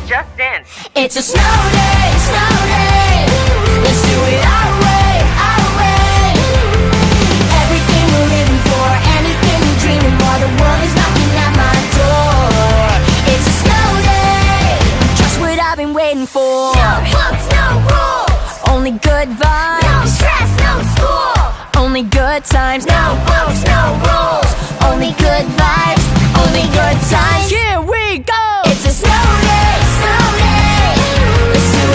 Just Dance. It's a snow day, snow day. Let's do it our way, our way. Everything we're living for, anything we're dreaming for, the world is knocking at my door. It's a snow day, just what I've been waiting for. No books, no rules, only good vibes. No stress, no school, only good times. No books, no rules, only good vibes, only good times. Yeah,